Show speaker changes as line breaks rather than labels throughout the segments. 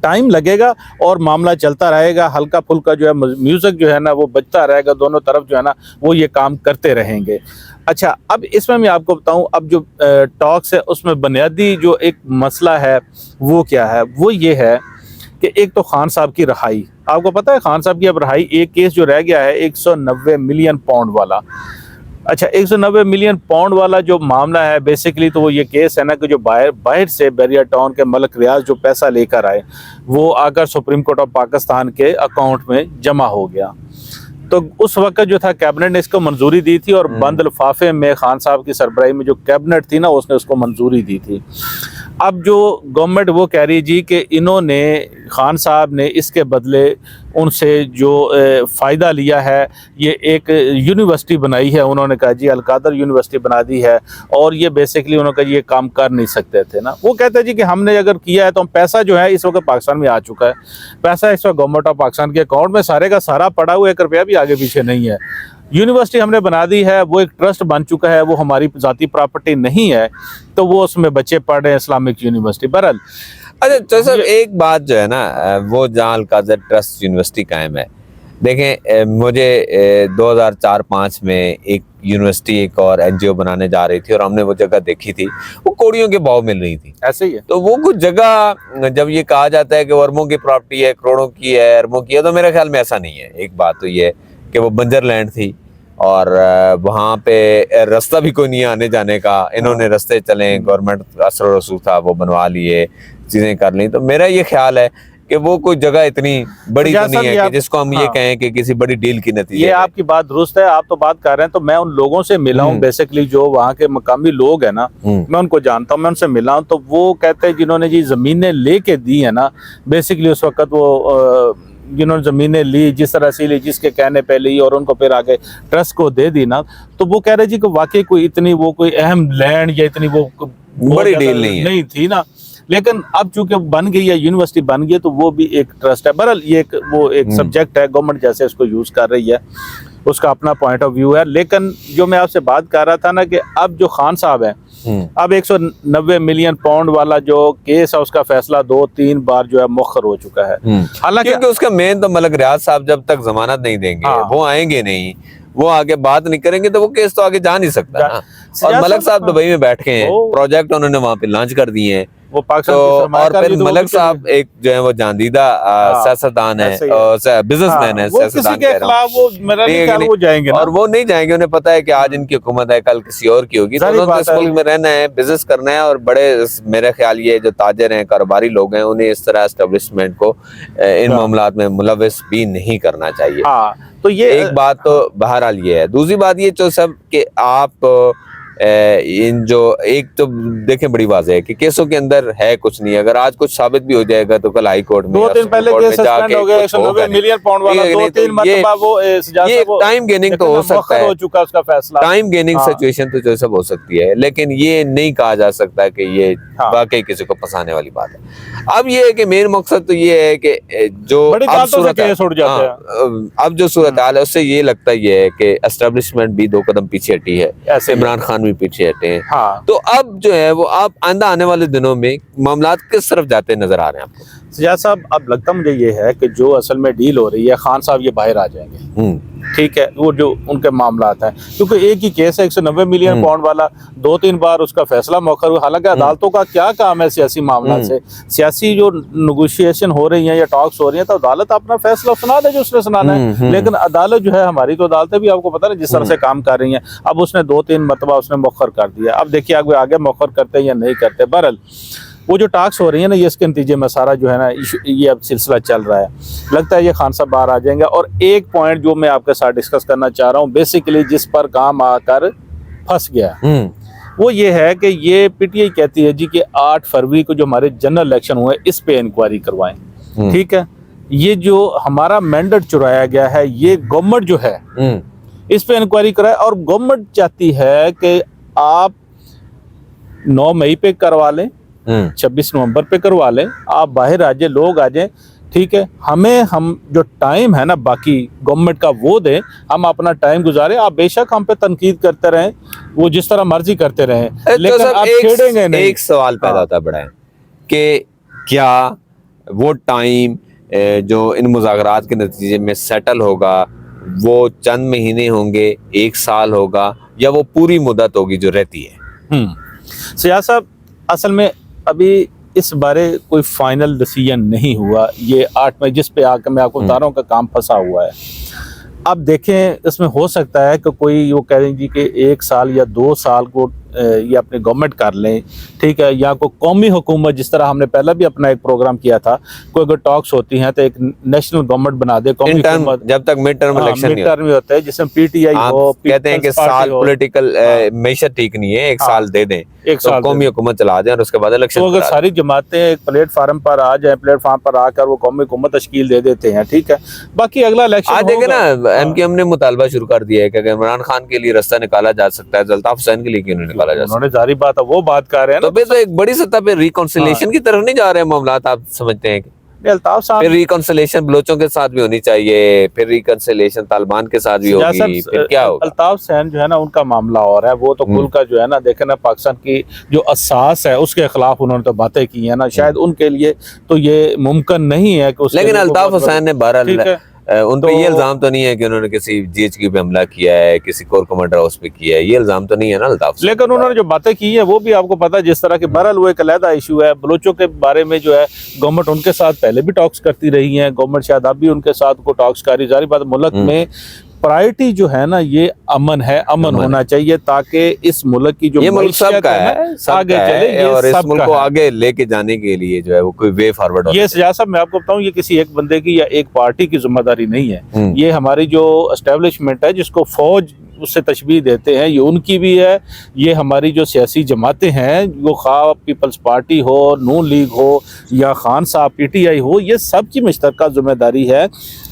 Time لگے گا اور معاملہ چلتا رہے گا, ہلکا پھلکا جو ہے میوزک جو ہے نا وہ بجتا رہے گا, دونوں طرف جو ہے نا وہ یہ کام کرتے رہیں گے. اچھا, اب اس میں آپ کو بتاؤں, اب جو ٹاکس ہے اس میں بنیادی جو ایک مسئلہ ہے وہ کیا ہے, وہ یہ ہے کہ ایک تو خان صاحب کی رہائی. آپ کو پتہ ہے خان صاحب کی اب رہائی, ایک کیس جو رہ گیا ہے 190 ملین پاؤنڈ والا. اچھا, 190 ملین پاؤنڈ والا جو معاملہ ہے بیسیکلی تو وہ یہ کیس ہے نا کہ جو باہر سے بیریا ٹاؤن کے ملک ریاض جو پیسہ لے کر آئے وہ آ کر سپریم کورٹ آف پاکستان کے اکاؤنٹ میں جمع ہو گیا. تو اس وقت جو تھا کیبنٹ نے اس کو منظوری دی تھی, اور بند لفافے میں خان صاحب کی سربراہی میں جو کیبنٹ تھی نا اس نے اس کو منظوری دی تھی. اب جو گورنمنٹ وہ کہہ رہی جی کہ انہوں نے, خان صاحب نے اس کے بدلے ان سے جو فائدہ لیا ہے, یہ ایک یونیورسٹی بنائی ہے, انہوں نے کہا جی القادر یونیورسٹی بنا دی ہے, اور یہ بیسیکلی انہوں نے کہا یہ کام کر نہیں سکتے تھے نا. وہ کہتے ہیں جی کہ ہم نے اگر کیا ہے تو ہم پیسہ جو ہے اس وقت پاکستان میں آ چکا ہے, پیسہ اس وقت گورنمنٹ آف پاکستان کے اکاؤنٹ میں سارے کا سارا پڑا ہوا, 1 روپیہ بھی آگے پیچھے نہیں ہے. یونیورسٹی ہم نے بنا دی ہے, وہ ایک ٹرسٹ بن چکا ہے, وہ ہماری ذاتی پراپرٹی نہیں ہے, تو وہ اس میں بچے پڑھ رہے ہیں اسلامک یونیورسٹی. بہرحال
اچھا تو صاحب ایک بات جو ہے نا وہ جہاں القادر ٹرسٹ یونیورسٹی قائم ہے, دیکھیں مجھے 2004-05 میں ایک یونیورسٹی ایک اور این جی او بنانے جا رہی تھی, اور ہم نے وہ جگہ دیکھی تھی, وہ کوڑیوں کے بھاؤ مل رہی تھی.
ایسے ہی ہے.
تو وہ کچھ جگہ جب یہ کہا جاتا ہے کہ وہ اربوں کی پراپرٹی ہے, کروڑوں کی ہے, اربوں کی ہے, تو میرے خیال میں ایسا نہیں ہے. ایک بات تو یہ ہے کہ وہ بنجر لینڈ تھی, اور وہاں پہ رستہ بھی کوئی نہیں آنے جانے کا, انہوں نے رستے چلیں, گورنمنٹ اثر و رسوخ تھا وہ بنوا لیے, چیزیں کر لیں. تو میرا یہ خیال ہے کہ وہ کوئی جگہ اتنی بڑی تو نہیں ہے کہ جس کو ہم یہ کہیں کہ کسی بڑی ڈیل کی نتیجے.
یہ آپ کی بات درست ہے, آپ تو بات کر رہے ہیں, تو میں ان لوگوں سے ملا ہوں بیسیکلی جو وہاں کے مقامی لوگ ہیں نا, میں ان کو جانتا ہوں, میں ان سے ملا ہوں. تو وہ کہتے ہیں جنہوں نے جی زمینیں لے کے دی ہیں نا, بیسیکلی اس وقت وہ جنہوں نے زمینیں لی, جس طرح سے لی, جس کے کہنے پہ لی, اور ان کو پھر آگے ٹرسٹ کو دے دی نا, تو وہ کہہ رہے جی کہ واقعی کوئی اتنی وہ کوئی اہم لینڈ یا اتنی وہ
بڑی ڈیل نہیں
تھی نا. لیکن اب چونکہ بن گئی ہے, یونیورسٹی بن گئی, تو وہ بھی ایک ٹرسٹ ہے. بہرحال یہ ایک سبجیکٹ ہے, گورنمنٹ جیسے اس کو یوز کر رہی ہے, اس کا اپنا پوائنٹ آف ویو ہے. لیکن جو میں آپ سے بات کر رہا تھا نا کہ اب جو خان صاحب ہیں, اب 190 ملین پاؤنڈ والا جو کیس ہے اس کا فیصلہ 2-3 بار جو ہے مؤخر ہو چکا ہے.
حالانکہ کیونکہ اس کا مین تو ملک ریاض صاحب جب تک ضمانت نہیں دیں گے, وہ آئیں گے نہیں, وہ آگے بات نہیں کریں گے, تو وہ کیس تو آگے جا نہیں سکتا نا. اور ملک صاحب دبئی میں بیٹھے ہیں, پروجیکٹ انہوں نے وہاں پہ لانچ کر دیے ہیں,
وہ پاکستان
اور پھر ملک صاحب ایک جو ہے وہ جاندیدہ سیاستدان ہے, بزنس مین ہے, سیاستدان کہہ رہا ہوں, اور وہ نہیں جائیں گے. انہیں پتا ہے کہ آج ان کی حکومت ہے, کل کسی اور کی ہوگی, تو انہوں نے اس ملک میں رہنا ہے, بزنس کرنا ہے. اور بڑے میرے خیال یہ جو تاجر ہیں, کاروباری لوگ ہیں, انہیں اس طرح اسٹیبلشمنٹ کو ان معاملات میں ملوث بھی نہیں کرنا چاہیے. تو یہ ایک بات تو بہرحال یہ ہے. دوسری بات یہ جو سب کہ آپ ان جو ایک تو دیکھیں بڑی واضح ہے کہ کیسوں کے اندر ہے کچھ نہیں. اگر آج کچھ ثابت بھی ہو جائے گا تو کل ہائی کورٹ میں
2 دن پہلے کیس سسپینڈ ہو گیا 190 ملین پاؤنڈ والا, 2-3 مرتبہ وہ
یہ ٹائم گیننگ تو ہو سکتا ہے,
ہو چکا اس کا فیصلہ,
ٹائم گیننگ سچویشن تو جو سب ہو سکتی ہے, لیکن یہ نہیں کہا جا سکتا کہ یہ واقعی کسی کو پھنسانے والی بات ہے. اب یہ ہے کہ مین مقصد تو یہ ہے کہ جو اب جو صورتحال ہے اس سے یہ لگتا یہ ہے کہ اسٹیبلشمنٹ بھی 2 قدم پیچھے ہٹی ہے, عمران خان بھی پیچھے ہٹے ہیں. تو اب جو ہے وہ آپ آئندہ آنے والے دنوں میں معاملات کس طرف جاتے نظر آ رہے ہیں آپ کو؟
سجاد صاحب, اب لگتا مجھے یہ ہے کہ جو اصل میں ڈیل ہو رہی ہے, خان صاحب یہ باہر آ جائیں گے, ٹھیک ہے, وہ جو ان کے معاملات ہیں, کیونکہ ایک ہی کیس ہے 190 ملین پاؤنڈ والا, 2-3 بار اس کا فیصلہ مؤخر ہوا. حالانکہ عدالتوں کا کیا کام ہے سیاسی معاملات سے, سیاسی جو نیگوشیشن ہو رہی ہیں یا ٹاکس ہو رہی ہیں, تو عدالت اپنا فیصلہ سنا دے جو اس نے سنانا ہے. لیکن عدالت جو ہے ہماری, تو عدالتیں بھی آپ کو پتہ ہے جس طرح سے کام کر رہی ہیں, اب اس نے 2-3 مرتبہ اس نے مؤخر کر دیا. اب دیکھیے آگے مؤخر کرتے ہیں یا نہیں کرتے. بہرحال وہ جو ٹاکس ہو رہی ہیں نا, یہ اس کے نتیجے میں سارا جو ہے نا یہ اب سلسلہ چل رہا ہے. لگتا ہے یہ خان صاحب باہر آ جائیں گے. اور ایک پوائنٹ جو میں آپ کے ساتھ ڈسکس کرنا چاہ رہا ہوں, بیسیکلی جس پر کام آ کر پھنس گیا, وہ یہ ہے کہ یہ پی ٹی آئی کہتی ہے جی کہ 8 فروری کو جو ہمارے جنرل الیکشن ہوئے اس پہ انکوائری کروائیں. ٹھیک ہے, یہ جو ہمارا مینڈیٹ چرایا گیا ہے, یہ گورنمنٹ جو ہے اس پہ انکوائری کرائے, اور گورنمنٹ چاہتی ہے کہ آپ 9 مئی پہ کروا لیں, 26 نومبر پہ کروا لیں, آپ باہر آ جائیں, لوگ آ جائیں, ٹھیک ہے, ہم جو ٹائم ہے نا باقی گورنمنٹ کا وہ دیں, ہم اپنا ٹائم گزاریں. آپ بے شک ہم پہ تنقید کرتے رہیں, وہ جس طرح مرضی کرتے رہیں, لیکن آپ چھیڑیں گے نہیں.
ایک سوال پیدا ہوتا ہے بڑا ہے کہ کیا وہ ٹائم جو ان مذاکرات کے نتیجے میں سیٹل ہوگا وہ چند مہینے ہوں گے، 1 سال ہوگا، یا وہ پوری مدت ہوگی جو رہتی ہے؟
سیاض صاحب اصل میں ابھی اس بارے کوئی فائنل ڈیسیژن نہیں ہوا. یہ 8 مئی جس پہ آ کر میں آپ کو بتا رہا ہوں کہ کام پھنسا ہوا ہے. اب دیکھیں اس میں ہو سکتا ہے کہ کوئی وہ کہہ رہے جی کہ 1 سال یا 2 سال کو یہ اپنی گورنمنٹ کر لیں، ٹھیک ہے، یا کوئی قومی حکومت جس طرح ہم نے پہلے بھی اپنا ایک پروگرام کیا تھا، کوئی اگر ٹاکس ہوتی ہیں تو ایک نیشنل گورنمنٹ بنا دے، قومی حکومت
جب تک mid term election
mid term ہوتا ہے جس میں پی ٹی آئی ہو،
کہتے ہیں کہ سال پولیٹیکل معیشت ٹھیک نہیں ہے، 1 سال دے دیں،
1 سال
قومی حکومت چلا دیں اور اس کے بعد الیکشن.
تو اگر ساری جماعتیں ایک پلیٹ فارم پر آ جائیں، پلیٹ فارم پر آ کر وہ قومی حکومت تشکیل دے دیتے ہیں، ٹھیک ہے، باقی اگلا الیکشن
آج دیکھیں نا ایم کیو ایم نے مطالبہ شروع کر دیا ہے کہ اگر عمران خان کے لیے رستہ نکالا جا سکتا ہے تو الطاف حسین کے لیے کیوں نہیں نکالا جا سکتا؟
انہوں نے ظاہری بات ہے وہ بات کر رہے ہیں
تو پھر تو ایک بڑی سطح پہ ریکنسیلیشن کی طرف نہیں جا رہے ہیں معاملات، آپ سمجھتے ہیں کہ
الطاف صاحب
پھر ریکنسیلیشن بلوچوں کے ساتھ بھی ہونی چاہیے، پھر ریکنسیلیشن طالبان کے ساتھ بھی ہوگی، پھر کیا ہوگا؟
الطاف حسین جو ہے نا ان کا معاملہ اور ہے، وہ تو کل کا جو ہے نا دیکھیں نا پاکستان کی جو اساس ہے اس کے خلاف انہوں نے تو باتیں کی ہیں نا، شاید ان کے لیے تو یہ ممکن نہیں ہے کہ اس
لیکن الطاف حسین نے بہرحال ان پہ یہ الزام تو نہیں ہے کہ انہوں نے کسی جی ایچ کیو پہ حملہ کیا ہے، کسی کور کمانڈر ہاؤس پہ کیا ہے، یہ الزام تو نہیں ہے نا الطاف حسین.
لیکن انہوں نے جو باتیں کی ہیں وہ بھی آپ کو پتا ہے جس طرح کے بہرحال وہ ایک علیحدہ ایشو ہے. بلوچوں کے بارے میں جو ہے گورنمنٹ ان کے ساتھ پہلے بھی ٹاکس کرتی رہی ہیں، گورنمنٹ شاید اب بھی ان کے ساتھ کو ٹاکس کر رہی. ظاہر بات ملک میں پرائرٹی جو ہے نا یہ امن ہے، امن ہونا چاہیے تاکہ اس ملک کی جو
یہ ملک سب کا ہے،
آگے چلے،
اور اس ملک کو آگے لے کے جانے کے لیے جو ہے وہ کوئی وے فارورڈ
یہ سیاست صاحب میں آپ کو بتاؤں یہ کسی ایک بندے کی یا ایک پارٹی کی ذمہ داری نہیں ہے. یہ ہماری جو اسٹیبلشمنٹ ہے جس کو فوج اس سے تشبیہ دیتے ہیں یہ ان کی بھی ہے. یہ ہماری جو سیاسی جماعتیں ہیں وہ خواہ پیپلز پارٹی ہو، نون لیگ ہو یا خان صاحب پی ٹی آئی ہو، یہ سب کی مشترکہ ذمہ داری ہے.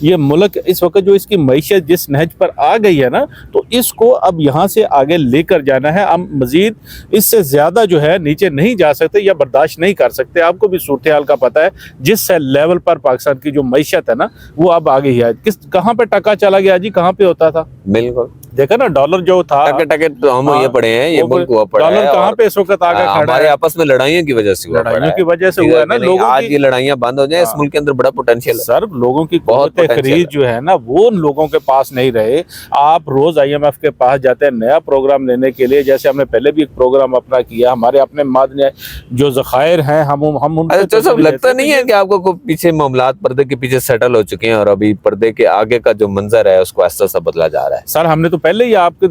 یہ ملک اس وقت جو اس کی معیشت جس نہج پر آ گئی ہے نا تو اس کو اب یہاں سے آگے لے کر جانا ہے. ہم مزید اس سے زیادہ جو ہے نیچے نہیں جا سکتے یا برداشت نہیں کر سکتے. آپ کو بھی صورتحال کا پتہ ہے جس لیول پر پاکستان کی جو معیشت ہے نا وہ اب آ گئی ہے. کہاں پہ ٹکا چلا گیا جی، کہاں پہ ہوتا تھا؟
بالکل
دیکھا نا ڈالر جو تھا
ٹکے تو ہم یہ پڑے ہیں، یہ ملک ہوا پڑا ہے،
ڈالر کہاں پہ اس وقت آگے کھڑا ہے؟
ہمارے آپس میں لڑائیوں کی وجہ سے ہوا پڑا ہے،
لڑائیوں کی وجہ سے ہوا ہے نا. لوگوں
آج یہ لڑائیاں بند ہو جائیں، اس ملک کے اندر بڑا پوٹینشیل ہے
سر، لوگوں کی قوت خرید جو ہے نا وہ ان لوگوں کے پاس نہیں رہے. آپ روز آئی ایم ایف کے پاس جاتے ہیں نیا پروگرام لینے کے لیے، جیسے ہم نے پہلے بھی ایک پروگرام اپنا کیا. ہمارے اپنے مادنے جو ذخائر ہیں ہم ان
سب لگتا نہیں ہے کہ آپ کو پیچھے معاملات پردے کے پیچھے سیٹل ہو چکے ہیں اور ابھی پردے کے آگے کا جو منظر ہے اس کو آہستہ آہستہ بدلا جا رہا ہے؟
سر ہم نے تو پہلے ہی آپ کے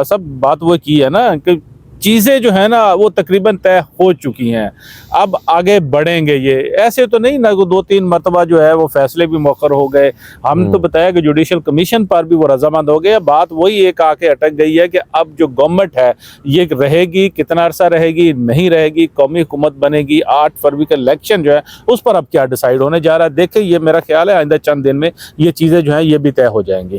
سب بات وہ کی ہے نا کہ چیزیں جو ہے نا وہ تقریباً طے ہو چکی ہیں، اب آگے بڑھیں گے. یہ ایسے تو نہیں نا 2-3 مرتبہ جو ہے وہ فیصلے بھی مؤخر ہو گئے. ہم نے تو بتایا کہ جوڈیشل کمیشن پر بھی وہ رضامند ہو گئے. بات وہی ایک آ کے اٹک گئی ہے کہ اب جو گورنمنٹ ہے یہ رہے گی، کتنا عرصہ رہے گی، نہیں رہے گی، قومی حکومت بنے گی. 8 فروری کا الیکشن جو ہے اس پر اب کیا ڈیسائیڈ ہونے جا رہا ہے. دیکھیں یہ میرا خیال ہے آئندہ چند دن میں یہ چیزیں جو ہیں یہ بھی طے ہو جائیں گی.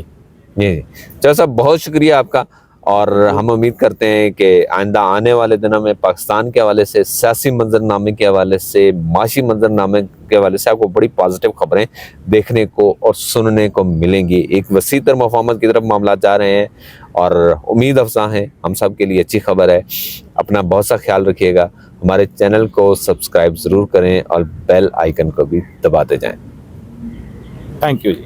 جی چل صاحب بہت شکریہ آپ کا، اور ہم امید کرتے ہیں کہ آئندہ آنے والے دنوں میں پاکستان کے حوالے سے، سیاسی منظرنامے کے حوالے سے، معاشی منظرنامے کے حوالے سے آپ کو بڑی پازیٹیو خبریں دیکھنے کو اور سننے کو ملیں گی. ایک وسیع تر مفاہمت کی طرف معاملات جا رہے ہیں اور امید افزا ہیں، ہم سب کے لیے اچھی خبر ہے. اپنا بہت سا خیال رکھیے گا. ہمارے چینل کو سبسکرائب ضرور کریں اور بیل آئیکن کو بھی دباتے جائیں.
Thank you G.